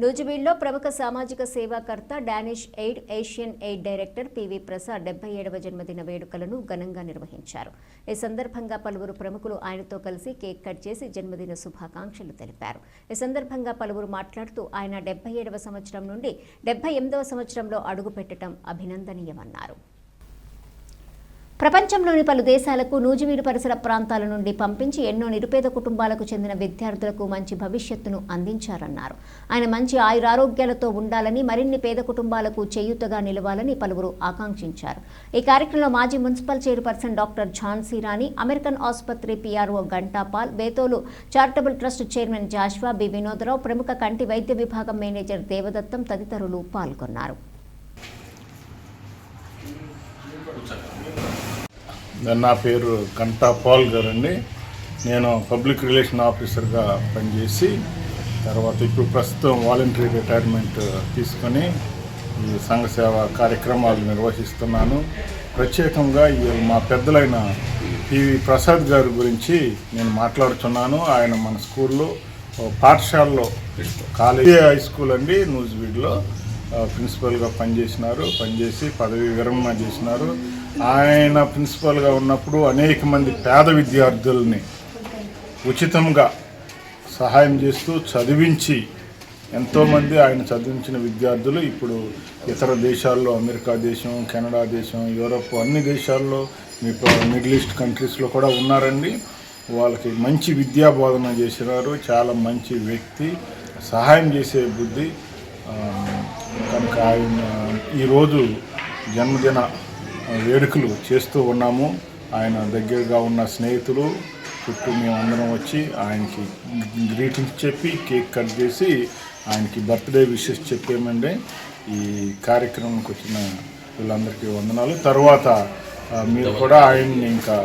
నూజివీడ్లో ప్రముఖ సామాజిక సేవాకర్త Danish aid Asian aid director P V Prasad 77వ జన్మదిన వేడుకలను ఘనంగా నిర్వహించారు. ఈ సందర్భంగా పలువురు ప్రముఖులు ఆయనతో కలిసి కేక్ కట్ చేసి జన్మదిన శుభాకాంక్షలు తెలిపారు. ఈ సందర్భంగా పలువురు మాట్లాడుతూ ఆయన 77వ సంవత్సరం నుండి 78వ సంవత్సరంలో అడుగుపెట్టడం అభినందనీయమన్నారు. ప్రపంచంలోని పలు దేశాలకు నూజివీడు పరిసర ప్రాంతాల నుండి పంపించి ఎన్నో నిరుపేద కుటుంబాలకు చెందిన విద్యార్థులకు మంచి భవిష్యత్తును అందించారన్నారు. ఆయన మంచి ఆయురారోగ్యాలతో ఉండాలని, మరిన్ని పేద కుటుంబాలకు చేయూతగా నిలవాలని పలువురు ఆకాంక్షించారు. ఈ కార్యక్రమంలో మాజీ municipal chairperson doctor Jhansi Rani, American ఆసుపత్రి పిఆర్ఓ గంటాపాల్, బేతోలు charitable trust chairman Joshua B Vinoda Rao, ప్రముఖ కంటి వైద్య విభాగం మేనేజర్ దేవదత్తం తదితరులు పాల్గొన్నారు. నా పేరు గంటాపాల్ గారండి. నేను పబ్లిక్ రిలేషన్ ఆఫీసర్గా పనిచేసి తర్వాత ఇప్పుడు ప్రస్తుతం వాలంటరీ రిటైర్మెంట్ తీసుకొని ఈ సంఘ సేవ కార్యక్రమాలు నిర్వహిస్తున్నాను. ప్రత్యేకంగా మా పెద్దలైన పివి ప్రసాద్ గారి గురించి నేను మాట్లాడుతున్నాను. ఆయన మన స్కూల్లో పాఠశాలలో కాలేజీ హై స్కూల్ అండి నూజివీడ్లో ప్రిన్సిపల్గా పనిచేసి పదవి విరమణ చేసినారు. ఆయన ప్రిన్సిపల్గా ఉన్నప్పుడు అనేక మంది పేద విద్యార్థుల్ని ఉచితంగా సహాయం చేస్తూ చదివించి ఎంతోమంది ఆయన చదివించిన విద్యార్థులు ఇప్పుడు ఇతర దేశాల్లో, అమెరికా దేశం, కెనడా దేశం, యూరోప్ అన్ని దేశాల్లో, మిడిల్ ఈస్ట్ కంట్రీస్లో కూడా ఉన్నారండి. వాళ్ళకి మంచి విద్యా బోధన చేసినారు. చాలా మంచి వ్యక్తి, సహాయం చేసే బుద్ధి. కనుక ఆయన ఈరోజు జన్మదిన వేడుకలు చేస్తూ ఉన్నాము. ఆయన దగ్గరగా ఉన్న స్నేహితులు చుట్టూ మేమందరం వచ్చి ఆయనకి గ్రీటింగ్స్ చెప్పి కేక్ కట్ చేసి ఆయనకి బర్త్డే విషెస్ చెప్పామండి. ఈ కార్యక్రమంకి వచ్చిన వీళ్ళందరికీ వందనాలు. తర్వాత మీరు కూడా ఆయన్ని ఇంకా